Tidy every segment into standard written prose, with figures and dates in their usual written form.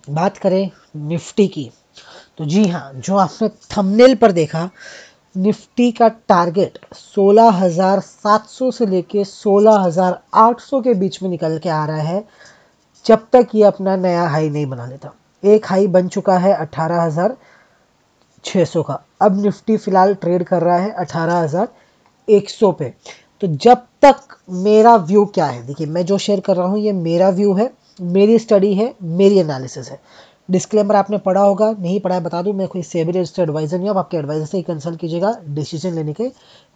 बात करें निफ्टी की, तो जी हाँ, जो आपने थंबनेल पर देखा, निफ्टी का टारगेट 16,700 से लेके 16,800 के बीच में निकल के आ रहा है, जब तक ये अपना नया हाई नहीं बना लेता। एक हाई बन चुका है 18,600 का, अब निफ्टी फिलहाल ट्रेड कर रहा है 18,100 पे। तो जब तक, मेरा व्यू क्या है, देखिए मैं जो शेयर कर रहा हूँ ये मेरा व्यू है, मेरी स्टडी है, मेरी एनालिसिस है। डिस्क्लेमर आपने पढ़ा होगा, नहीं पढ़ा है बता दूं, मैं कोई सेबी रजिस्टर्ड एडवाइजर नहीं हूँ, आप आपके एडवाइजर से ही कंसल्ट कीजिएगा डिसीजन लेने के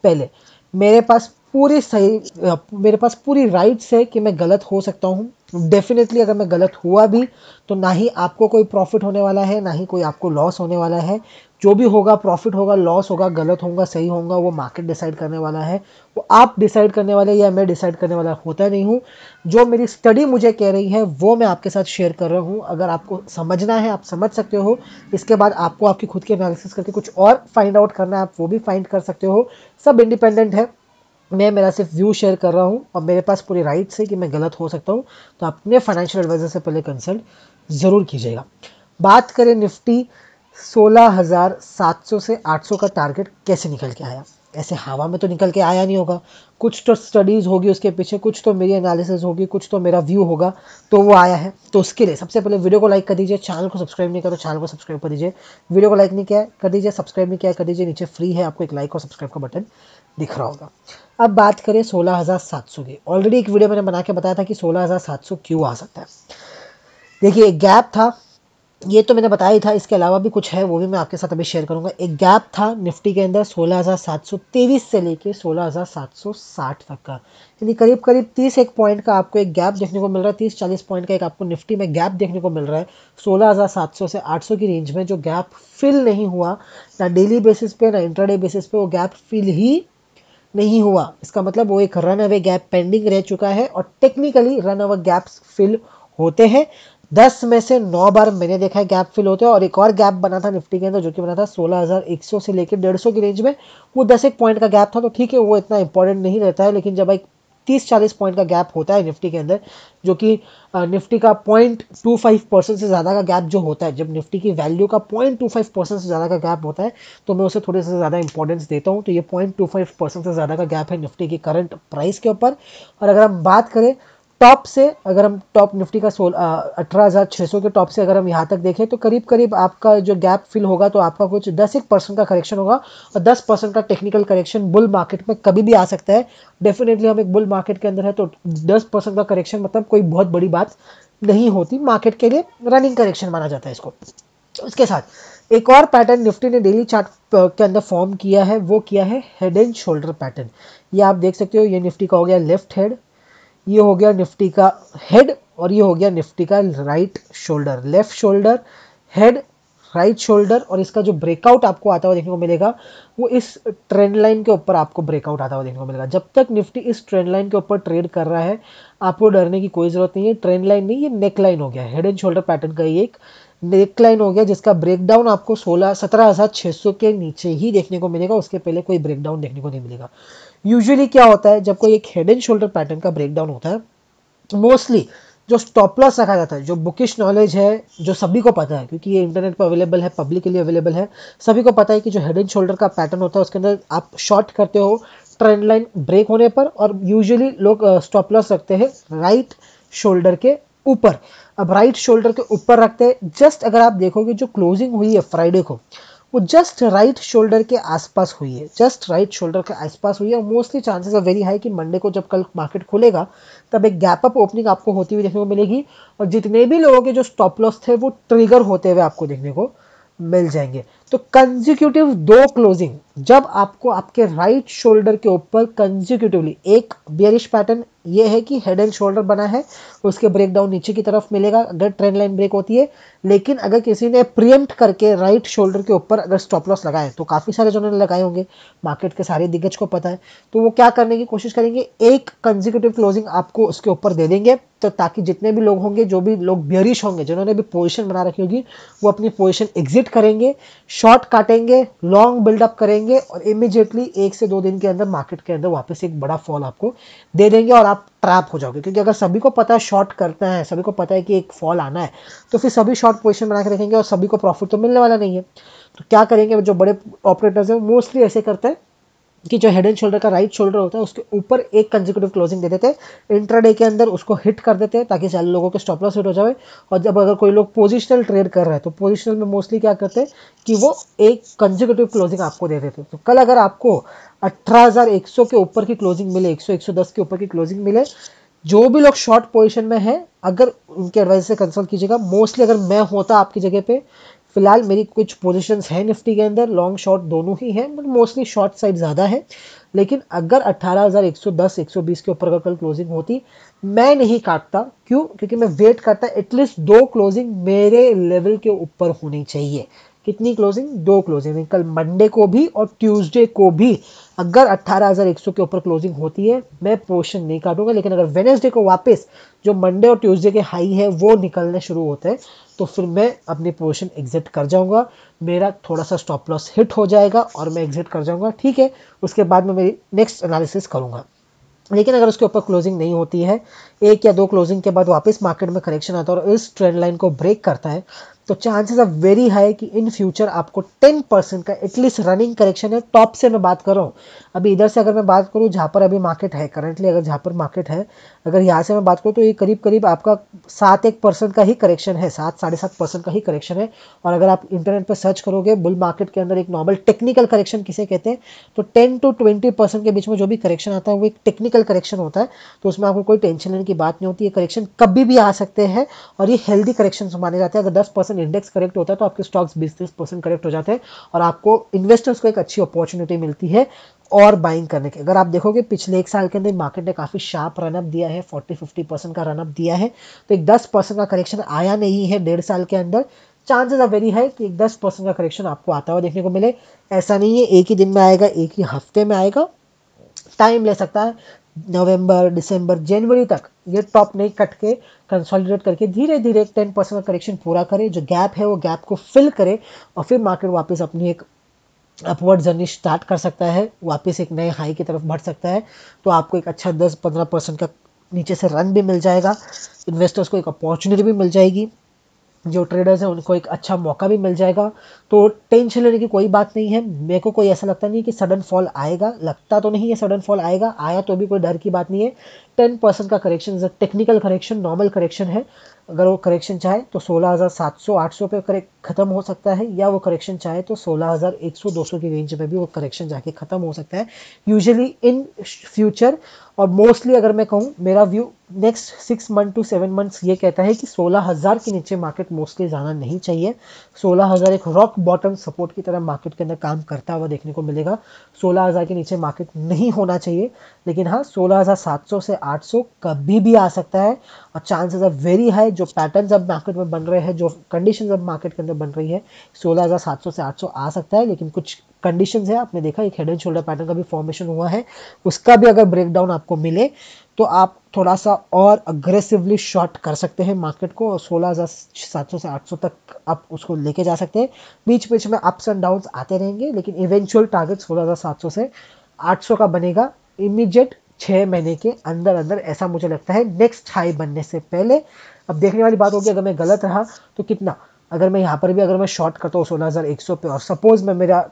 पहले। मेरे पास मेरे पास पूरी राइट्स है कि मैं गलत हो सकता हूँ। डेफिनेटली अगर मैं गलत हुआ भी तो ना ही आपको कोई प्रॉफिट होने वाला है, ना ही कोई आपको लॉस होने वाला है। जो भी होगा, प्रॉफिट होगा, लॉस होगा, गलत होगा, सही होगा, वो मार्केट डिसाइड करने वाला है, वो आप डिसाइड करने वाले या मैं डिसाइड करने वाला होता नहीं हूँ। जो मेरी स्टडी मुझे कह रही है वो मैं आपके साथ शेयर कर रहा हूँ। अगर आपको समझना है आप समझ सकते हो, इसके बाद आपको आपकी खुद की एनालिसिस करके कुछ और फाइंड आउट करना है, आप वो भी फाइंड कर सकते हो। सब इंडिपेंडेंट है, मैं मेरा सिर्फ व्यू शेयर कर रहा हूँ और मेरे पास पूरी राइट्स है कि मैं गलत हो सकता हूँ। तो अपने फाइनेंशियल एडवाइजर से पहले कंसल्ट ज़रूर कीजिएगा। बात करें निफ्टी, 16,700 से 800 का टारगेट कैसे निकल के आया? ऐसे हवा में तो निकल के आया नहीं होगा, कुछ तो स्टडीज़ होगी उसके पीछे, कुछ तो मेरी एनालिसिस होगी, कुछ तो मेरा व्यू होगा, तो वो आया है। तो उसके लिए सबसे पहले वीडियो को लाइक कर दीजिए, चैनल को सब्सक्राइब नहीं करो चैनल को सब्सक्राइब कर दीजिए, वीडियो को लाइक नहीं किया कर दीजिए, सब्सक्राइब नहीं किया कर दीजिए, नीचे फ्री है, आपको एक लाइक और सब्सक्राइब का बटन दिख रहा होगा। अब बात करें 16,700 की, ऑलरेडी एक वीडियो मैंने बना के बताया था कि 16,700 क्यों आ सकता है। देखिए एक गैप था, ये तो मैंने बताया ही था, इसके अलावा भी कुछ है वो भी मैं आपके साथ अभी शेयर करूंगा। एक गैप था निफ्टी के अंदर 16,723 से लेके 16,760 तक का, यानी करीब करीब 30 एक पॉइंट का आपको एक गैप देखने को मिल रहा है, 30-40 पॉइंट का एक आपको निफ्टी में गैप देखने को मिल रहा है 16,700 से 800 की रेंज में, जो गैप फिल नहीं हुआ ना डेली बेसिस पे ना इंट्राडे बेसिस पे, वो गैप फिल ही नहीं हुआ। इसका मतलब वो एक रन अवे गैप पेंडिंग रह चुका है, और technically runaway gaps fill होते हैं। 10 में से 9 बार मैंने देखा है गैप फिल होते हैं। और एक और गैप बना था निफ्टी के अंदर, जो कि बना था 16,100 से लेकर 150 की रेंज में, वो 10 एक पॉइंट का गैप था, तो ठीक है वो इतना इंपॉर्टेंट नहीं रहता है। लेकिन जब एक 30-40 पॉइंट का गैप होता है निफ्टी के अंदर, जो कि निफ्टी का 0.25% से ज़्यादा का गैप जो होता है, जब निफ्टी की वैल्यू का 0.25% से ज़्यादा का गैप होता है, तो मैं उसे थोड़े से ज़्यादा इंपॉर्टेंस देता हूँ। तो ये 0.25% से ज़्यादा का गैप है निफ्टी की करंट प्राइस के ऊपर। और अगर हम बात करें टॉप से, अगर हम टॉप निफ्टी का 18,600 के टॉप से अगर हम यहाँ तक देखें, तो करीब करीब आपका जो गैप फिल होगा तो आपका कुछ 10% का करेक्शन होगा, और 10% का टेक्निकल करेक्शन बुल मार्केट में कभी भी आ सकता है। डेफिनेटली हम एक बुल मार्केट के अंदर है, तो 10% का करेक्शन मतलब कोई बहुत बड़ी बात नहीं होती, मार्केट के लिए रनिंग करेक्शन माना जाता है इसको। उसके साथ एक और पैटर्न निफ्टी ने डेली चार्ट के अंदर फॉर्म किया है, वो किया है हेड एंड शोल्डर पैटर्न। ये आप देख सकते हो, ये निफ्टी का हो गया लेफ्ट हेड, ये हो गया निफ्टी का हेड, और ये हो गया निफ्टी का right shoulder. Left shoulder, head, right shoulder, और इसका जो ब्रेकआउट आपको आता हुआ देखने को मिलेगा, वो इस ट्रेंड लाइन के ऊपर आपको ब्रेकआउट आता हुआ देखने को मिलेगा। जब तक निफ्टी इस ट्रेंड लाइन के ऊपर ट्रेड कर रहा है, आपको डरने की कोई जरूरत नहीं है। ट्रेंड लाइन नहीं, ये नेक लाइन हो गया, हेड एंड शोल्डर पैटर्न का ये एक नेक लाइन हो गया, जिसका ब्रेकडाउन आपको 17,600 के नीचे ही देखने को मिलेगा, उसके पहले कोई ब्रेकडाउन देखने को नहीं मिलेगा। यूजुअली क्या होता है, जब कोई एक हेड एंड शोल्डर पैटर्न का ब्रेकडाउन होता है, मोस्टली जो स्टॉप लॉस रखा जाता है, जो बुकिश नॉलेज है, जो सभी को पता है क्योंकि ये इंटरनेट पर अवेलेबल है, पब्लिकली अवेलेबल है, सभी को पता है कि जो हेड एंड शोल्डर का पैटर्न होता है उसके अंदर आप शॉर्ट करते हो ट्रेंड लाइन ब्रेक होने पर, और यूजुअली लोग स्टॉप लॉस रखते हैं राइट शोल्डर के ऊपर। अब राइट शोल्डर के ऊपर रखते हैं, जस्ट अगर आप देखोगे जो क्लोजिंग हुई है फ्राइडे को, वो जस्ट राइट शोल्डर के आसपास हुई है, जस्ट राइट शोल्डर के आसपास हुई है। Mostly chances are very high कि मंडे को जब कल मार्केट खुलेगा, तब एक गैप अप ओपनिंग आपको होती हुई देखने को मिलेगी, और जितने भी लोगों के जो स्टॉप लॉस थे वो ट्रिगर होते हुए आपको देखने को मिल जाएंगे। तो कंजिक्यूटिव 2 क्लोजिंग, जब आपको आपके राइट शोल्डर के ऊपर कंजिक्यूटिवली एक बियरिश पैटर्न, ये है कि हेड एंड शोल्डर बना है, उसके ब्रेकडाउन नीचे की तरफ मिलेगा अगर ट्रेंड लाइन ब्रेक होती है। लेकिन अगर किसी ने प्रियम्प्ट करके राइट शोल्डर के ऊपर अगर स्टॉप लॉस लगाए, तो काफ़ी सारे जनों ने लगाए होंगे, मार्केट के सारे दिग्गज को पता है, तो वो क्या करने की कोशिश करेंगे, एक कंजिक्यूटिव क्लोजिंग आपको उसके ऊपर दे देंगे, तो ताकि जितने भी लोग होंगे, जो भी लोग बियरिश होंगे, जिन्होंने भी पोजीशन बना रखी होगी, वो अपनी पोजीशन एग्जिट करेंगे, शॉर्ट काटेंगे, लॉन्ग बिल्डअप करेंगे और इमीडिएटली 1 से 2 दिन के अंदर मार्केट के अंदर वापस एक बड़ा फॉल आपको दे देंगे और आप ट्रैप हो जाओगे। क्योंकि अगर सभी को पता है शॉर्ट करना है, सभी को पता है कि एक फॉल आना है, तो फिर सभी शॉर्ट पोजीशन बना के रखेंगे और सभी को प्रॉफिट तो मिलने वाला नहीं है। तो क्या करेंगे, जो बड़े ऑपरेटर्स हैं मोस्टली ऐसे करते हैं कि जो हेड एंड शोल्डर का राइट शोल्डर होता है उसके ऊपर एक कंसेक्यूटिव क्लोजिंग दे देते हैं, इंट्राडे के अंदर उसको हिट कर देते हैं ताकि सारे लोगों के स्टॉप लॉस हिट हो जाए। और जब अगर कोई लोग पोजिशनल ट्रेड कर रहे हैं तो पोजिशनल में मोस्टली क्या करते हैं कि वो एक कंसेक्यूटिव क्लोजिंग आपको दे देते हैं। तो कल अगर आपको 18,100 के ऊपर की क्लोजिंग मिले, 100 110 के ऊपर की क्लोजिंग मिले, जो भी लोग शॉर्ट पोजीशन में है अगर उनके एडवाइस से कंसल्ट कीजिएगा। मोस्टली अगर मैं होता आपकी जगह पे, फिलहाल मेरी कुछ पोजीशंस है निफ्टी के अंदर, लॉन्ग शॉर्ट दोनों ही है, बट मोस्टली शॉर्ट साइड ज़्यादा है। लेकिन अगर 18,110 120 के ऊपर अगर कल क्लोजिंग होती, मैं नहीं काटता। क्यों? क्योंकि मैं वेट करता एटलीस्ट 2 क्लोजिंग मेरे लेवल के ऊपर होनी चाहिए। कितनी क्लोजिंग? 2 क्लोजिंग। कल मंडे को भी और ट्यूसडे को भी अगर 18,100 के ऊपर क्लोजिंग होती है मैं पोजीशन नहीं काटूंगा। लेकिन अगर वेडनेसडे को वापस जो मंडे और ट्यूसडे के हाई है वो निकलने शुरू होते हैं तो फिर मैं अपनी पोजीशन एग्जिट कर जाऊंगा। मेरा थोड़ा सा स्टॉप लॉस हिट हो जाएगा और मैं एग्जिट कर जाऊंगा। ठीक है, उसके बाद मैं मेरी नेक्स्ट एनालिसिस करूंगा। लेकिन अगर उसके ऊपर क्लोजिंग नहीं होती है, 1 या 2 क्लोजिंग के बाद वापस मार्केट में करेक्शन आता है और इस ट्रेंड लाइन को ब्रेक करता है, तो चांसेस आर वेरी हाई कि इन फ्यूचर आपको 10% का एटलीस्ट रनिंग करेक्शन है। टॉप से मैं बात कर रहा हूँ, अभी इधर से अगर मैं बात करूँ जहाँ पर अभी मार्केट है करंटली, अगर जहाँ पर मार्केट है, अगर यहाँ से मैं बात करूँ तो ये करीब करीब आपका 7-1% का ही करेक्शन है, 7-7.5% का ही करेक्शन है। और अगर आप इंटरनेट पर सर्च करोगे बुल मार्केट के अंदर एक नॉर्मल टेक्निकल करेक्शन किसे कहते हैं, तो 10 to 20% के बीच में जो भी करेक्शन आता है वो एक टेक्निकल करेक्शन होता है। तो उसमें आपको कोई टेंशन लेने की बात नहीं होती है, करेक्शन कभी भी आ सकते हैं और ये हेल्दी करेक्शन माने जाते हैं। अगर 10% इंडेक्स करेक्ट होता है तो आपके स्टॉक्स 20-30% करेक्ट हो जाते हैं और आपको इन्वेस्टर्स को एक अच्छी अपॉर्चुनिटी मिलती है और बाइंग करने की। अगर आप देखोगे पिछले 1 साल के अंदर मार्केट ने काफी शार्प रनअप दिया है, 40-50% का रनअप दिया है। तो एक 10% का करेक्शन आया नहीं है 1.5 साल के अंदर। चांसेस आर वेरी हाई कि एक 10% का करेक्शन आपको आता हुआ देखने को मिले। ऐसा नहीं है एक ही दिन में आएगा, एक ही हफ्ते में आएगा, टाइम ले सकता है। नवंबर, दिसंबर, जनवरी तक ये टॉप नहीं कट के कंसोलिडेट करके धीरे धीरे 10% का करेक्शन पूरा करे, जो गैप है वो गैप को फिल करे और फिर मार्केट वापस अपनी एक अपवर्ड जर्नी स्टार्ट कर सकता है, वापस एक नए हाई की तरफ बढ़ सकता है। तो आपको एक अच्छा 10-15% का नीचे से रन भी मिल जाएगा, इन्वेस्टर्स को एक अपॉर्चुनिटी भी मिल जाएगी, जो ट्रेडर्स हैं उनको एक अच्छा मौका भी मिल जाएगा। तो टेंशन लेने की कोई बात नहीं है। मेरे को कोई ऐसा लगता नहीं कि सडन फॉल आएगा, लगता तो नहीं है सडन फॉल आएगा, आया तो भी कोई डर की बात नहीं है। 10% का correction technical correction, normal correction है। अगर वो करेक्शन चाहे तो 16,700-800 पे खत्म हो सकता है, या वो करेक्शन चाहे तो 16,100-200 की रेंज में भी वो करेक्शन जाके खत्म हो सकता है यूजुअली इन फ्यूचर। और मोस्टली अगर मैं कहूँ मेरा view next 6 month to 7 months ये कहता है कि 16,000 के नीचे मार्केट मोस्टली जाना नहीं चाहिए। 16,000 एक रॉक बॉटम सपोर्ट की तरह मार्केट के अंदर काम करता हुआ देखने को मिलेगा। 16,000 के नीचे मार्केट नहीं होना चाहिए। लेकिन हाँ, 16,700 से 800 कभी भी आ सकता है और चांसेस आर वेरी हाई। जो पैटर्न अब मार्केट में बन रहे हैं, जो कंडीशन अब मार्केट के अंदर बन रही है, 16,700 से 800 आ सकता है। लेकिन कुछ कंडीशंस है, आपने देखा एक हेड एंड शोल्डर पैटर्न का भी फॉर्मेशन हुआ है, उसका भी अगर ब्रेकडाउन आपको मिले तो आप थोड़ा सा और अग्रेसिवली शॉर्ट कर सकते हैं मार्केट को और 16,700 से 800 तक आप उसको लेके जा सकते हैं। बीच बीच में अप्स एंड डाउन्स आते रहेंगे, लेकिन इवेंचुअल टारगेट 16,700 से 800 का बनेगा इमीडिएट 6 महीने के अंदर अंदर, ऐसा मुझे लगता है, नेक्स्ट हाई बनने से पहले। अब देखने वाली बात होगी अगर मैं गलत रहा तो कितना, अगर मैं यहाँ पर भी अगर मैं शॉर्ट करता हूँ 16,100 पे और सपोज मैं मेरा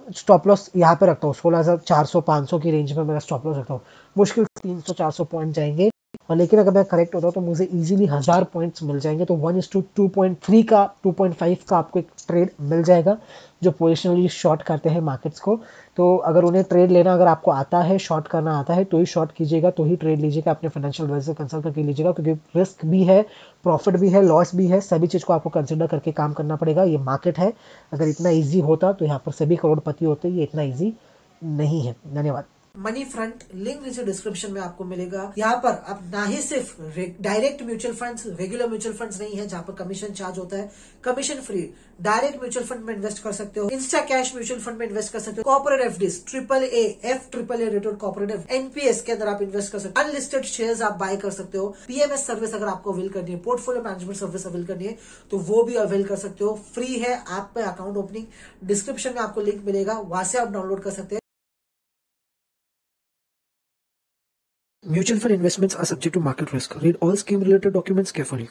स्टॉप लॉस यहाँ पे रखता हूँ 16,400-500 की रेंज में मेरा स्टॉप लॉस रखता हूँ, मुश्किल 300-400 पॉइंट जाएंगे। और लेकिन अगर मैं करेक्ट होता हूँ तो मुझे इजीली 1000 पॉइंट्स मिल जाएंगे। तो 1:2.3 का 2.5 का आपको एक ट्रेड मिल जाएगा जो पोजिशनली शॉर्ट करते हैं मार्केट्स को। तो अगर उन्हें ट्रेड लेना अगर आपको आता है, शॉर्ट करना आता है, तो ही शॉर्ट कीजिएगा, तो ही ट्रेड लीजिएगा, अपने फाइनेंशियल एडवाइजर से कंसल्ट करके लीजिएगा। क्योंकि रिस्क भी है, प्रॉफिट भी है, लॉस भी है, सभी चीज़ को आपको कंसिडर करके काम करना पड़ेगा। ये मार्केट है, अगर इतना ईजी होता तो यहाँ पर सभी करोड़पति होते, ये इतना ईजी नहीं है। धन्यवाद। मनी फ्रंट, लिंक नीचे डिस्क्रिप्शन में आपको मिलेगा। यहाँ पर आप ना ही सिर्फ direct mutual funds, regular mutual funds नहीं है जहाँ पर कमीशन चार्ज होता है, commission free direct mutual fund में इन्वेस्ट कर सकते हो, इंस्टा कैश म्यूचुअल फंड में इन्वेस्ट कर सकते हो, corporate FDs, AAA rated corporate NPS के अंदर आप इन्वेस्ट कर सकते हो, अनलिस्टेड शेयर्स आप बाय कर सकते हो, पीएमएस सर्विस अगर आपको अवेल करनी है, पोर्टफोलियो मैनेजमेंट सर्विस अवेल करनी है तो वो भी अवेल कर सकते हो। फ्री है, ऐप पे अकाउंट ओपनिंग, डिस्क्रिप्शन में आपको लिंक मिलेगा, वहां से आप डाउनलोड कर सकते हैं। Mutual fund investments are subject to market risk. Read all scheme related documents carefully.